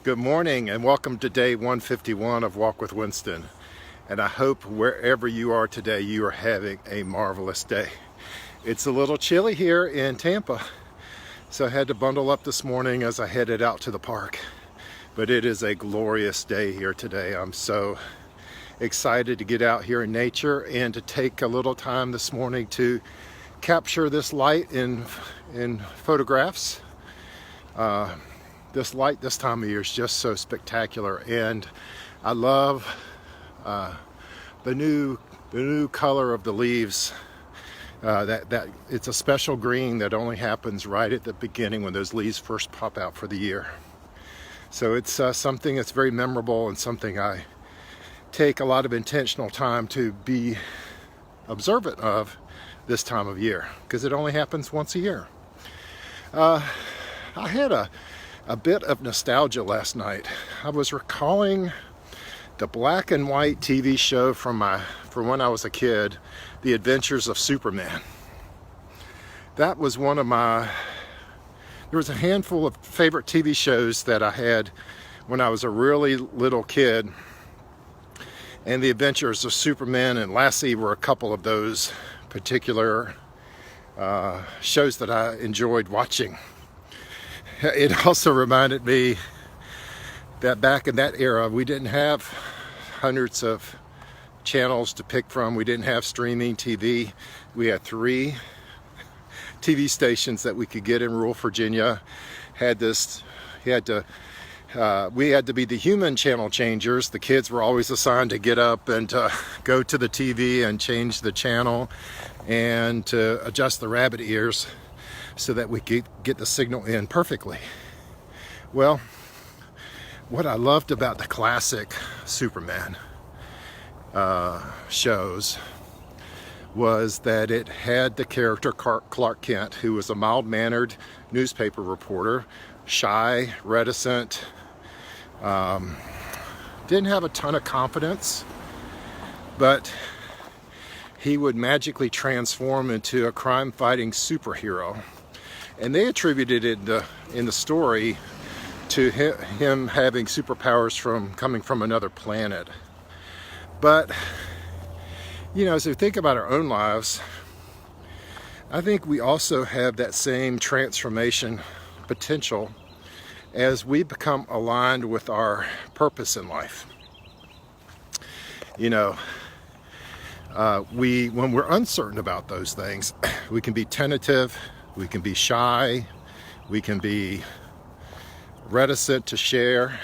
Good morning and welcome to day 151 of Walk with Winston. And I hope wherever you are today, you are having a marvelous day. It's a little chilly here in Tampa, so I had to bundle up this morning as I headed out to the park. But it is a glorious day here today. I'm so excited to get out here in nature and to take a little time this morning to capture this light in photographs. This light this time of year is just so spectacular, and I love the new color of the leaves. That it's a special green that only happens right at the beginning when those leaves first pop out for the year. So it's something that's very memorable and something I take a lot of intentional time to be observant of this time of year, because it only happens once a year. I had a bit of nostalgia last night. I was recalling the black and white TV show from when I was a kid, The Adventures of Superman. That was one of there was a handful of favorite TV shows that I had when I was a really little kid, and The Adventures of Superman and Lassie were a couple of those particular shows that I enjoyed watching. It also reminded me that back in that era, we didn't have hundreds of channels to pick from. We didn't have streaming TV. We had 3 TV stations that we could get in rural Virginia. We had to be the human channel changers. The kids were always assigned to get up and go to the TV and change the channel and to adjust the rabbit ears so that we could get the signal in perfectly. Well, what I loved about the classic Superman shows was that it had the character Clark Kent, who was a mild-mannered newspaper reporter, shy, reticent, didn't have a ton of confidence, but he would magically transform into a crime-fighting superhero. And they attributed it in the story to him having superpowers coming from another planet. But, as we think about our own lives, I think we also have that same transformation potential as we become aligned with our purpose in life. When we're uncertain about those things, we can be tentative, we can be shy, we can be reticent to share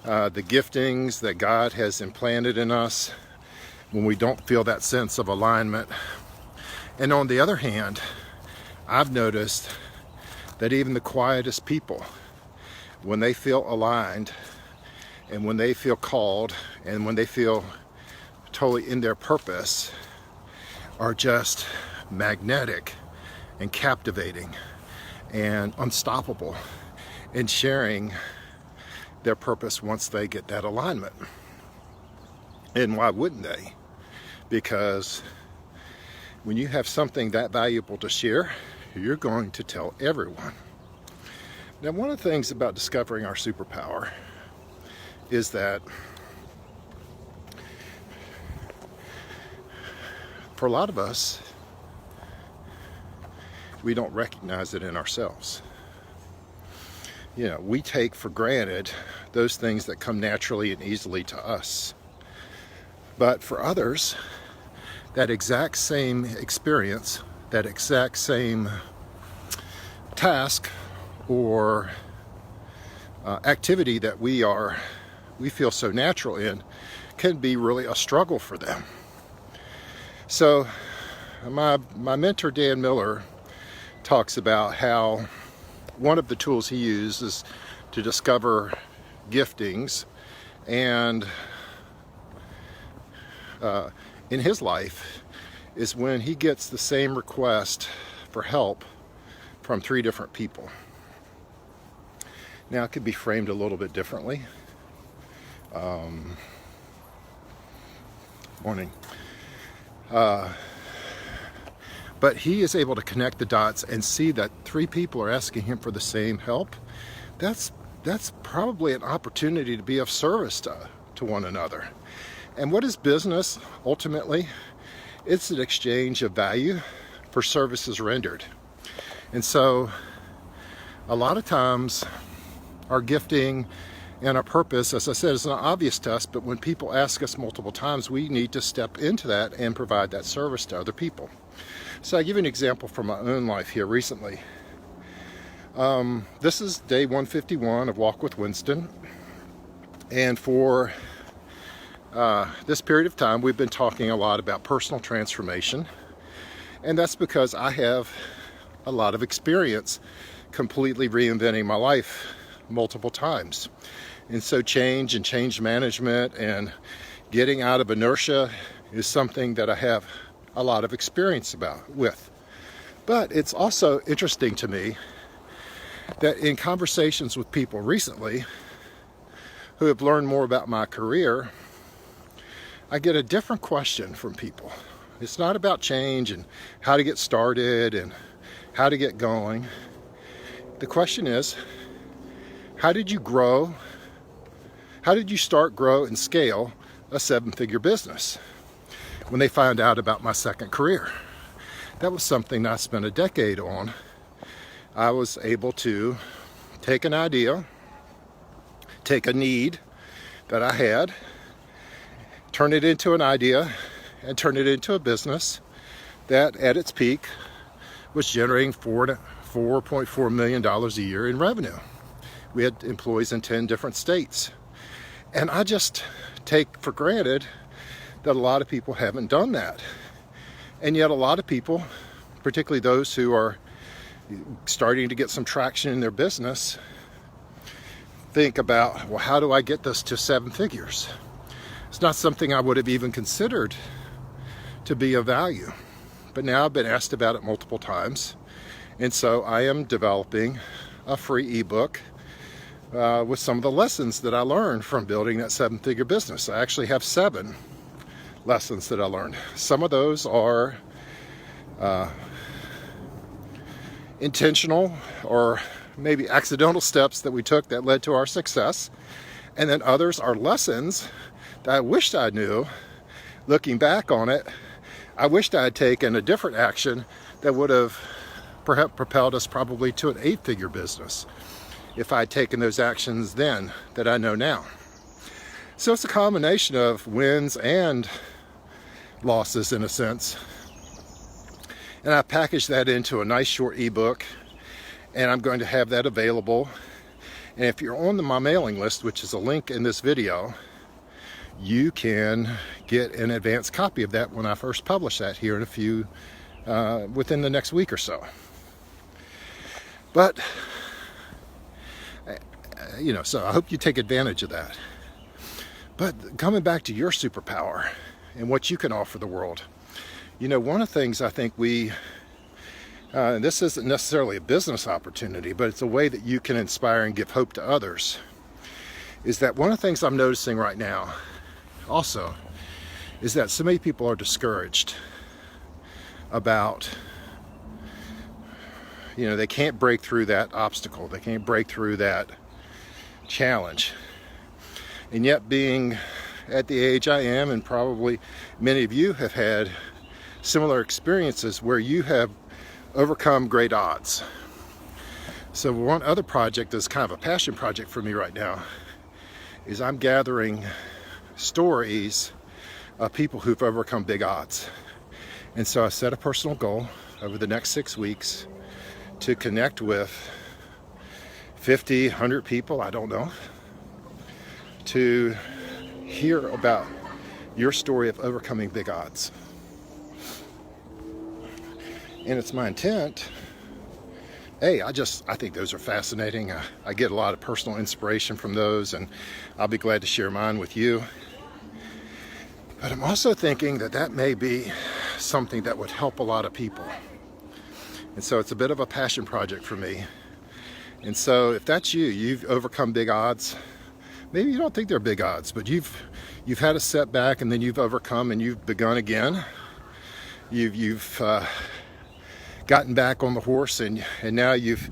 the giftings that God has implanted in us when we don't feel that sense of alignment. And on the other hand, I've noticed that even the quietest people, when they feel aligned and when they feel called and when they feel totally in their purpose, are just magnetic and captivating and unstoppable in sharing their purpose once they get that alignment. And why wouldn't they? Because when you have something that valuable to share, you're going to tell everyone. Now, one of the things about discovering our superpower is that for a lot of us, we don't recognize it in ourselves. We take for granted those things that come naturally and easily to us. But for others, that exact same experience, that exact same task or activity that we feel so natural in, can be really a struggle for them. So my mentor, Dan Miller, talks about how one of the tools he uses to discover giftings and in his life is when he gets the same request for help from 3 different people. Now, it could be framed a little bit differently. Morning. But he is able to connect the dots and see that 3 people are asking him for the same help. That's that's probably an opportunity to be of service to one another. And what is business ultimately? It's an exchange of value for services rendered. And so a lot of times our gifting and our purpose, as I said, is not obvious to us, but when people ask us multiple times, we need to step into that and provide that service to other people. So I'll give you an example from my own life here recently. This is day 151 of Walk with Winston. And for this period of time, we've been talking a lot about personal transformation. And that's because I have a lot of experience completely reinventing my life multiple times. And so change and change management and getting out of inertia is something that I have a lot of experience with. But it's also interesting to me that in conversations with people recently who have learned more about my career, I get a different question from people. It's not about change and how to get started and how to get going. The question is, how did you grow? How did you start, grow, and scale a 7-figure business? When they found out about my second career, that was something that I spent a decade on. I was able to take an idea, take a need that I had, turn it into an idea, and turn it into a business that at its peak was generating $4.4 million a year in revenue. We had employees in 10 different states. And I just take for granted that a lot of people haven't done that. And yet a lot of people, particularly those who are starting to get some traction in their business, think about, well, how do I get this to 7 figures? It's not something I would have even considered to be of value. But now I've been asked about it multiple times. And so I am developing a free ebook with some of the lessons that I learned from building that 7-figure business. I actually have 7 lessons that I learned. Some of those are intentional or maybe accidental steps that we took that led to our success. And then others are lessons that I wished I knew. Looking back on it, I wished I had taken a different action that would have perhaps propelled us probably to an 8-figure business if I had taken those actions then that I know now. So it's a combination of wins and losses in a sense. And I packaged that into a nice short ebook, and I'm going to have that available. And if you're on my mailing list, which is a link in this video, you can get an advanced copy of that when I first publish that here in a few, within the next week or so. But so I hope you take advantage of that. But coming back to your superpower and what you can offer the world, one of the things I think and this isn't necessarily a business opportunity, but it's a way that you can inspire and give hope to others, is that one of the things I'm noticing right now also is that so many people are discouraged about, they can't break through that obstacle. They can't break through that challenge. And yet, being at the age I am, and probably many of you have had similar experiences where you have overcome great odds. So one other project that's kind of a passion project for me right now is I'm gathering stories of people who've overcome big odds. And so I set a personal goal over the next 6 weeks to connect with 50, 100 people, I don't know, to hear about your story of overcoming big odds. And it's my intent, I think those are fascinating. I get a lot of personal inspiration from those, and I'll be glad to share mine with you. But I'm also thinking that may be something that would help a lot of people. And so it's a bit of a passion project for me. And so if that's you've overcome big odds. Maybe you don't think they're big odds, but you've had a setback and then you've overcome and you've begun again. You've gotten back on the horse and now you've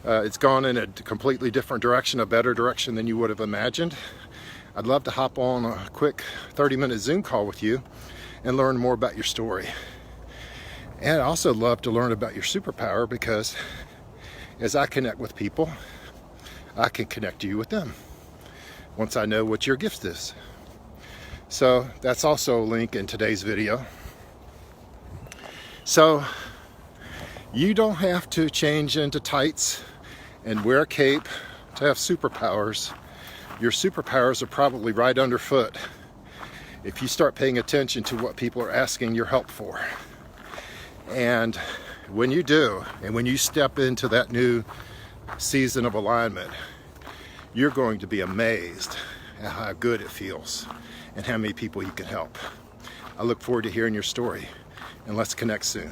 It's gone in a completely different direction, a better direction than you would have imagined. I'd love to hop on a quick 30-minute Zoom call with you and learn more about your story. And I'd also love to learn about your superpower, because as I connect with people, I can connect you with them once I know what your gift is. So that's also a link in today's video. So you don't have to change into tights and wear a cape to have superpowers. Your superpowers are probably right underfoot if you start paying attention to what people are asking your help for. And when you do, and when you step into that new season of alignment, you're going to be amazed at how good it feels and how many people you can help. I look forward to hearing your story, and let's connect soon.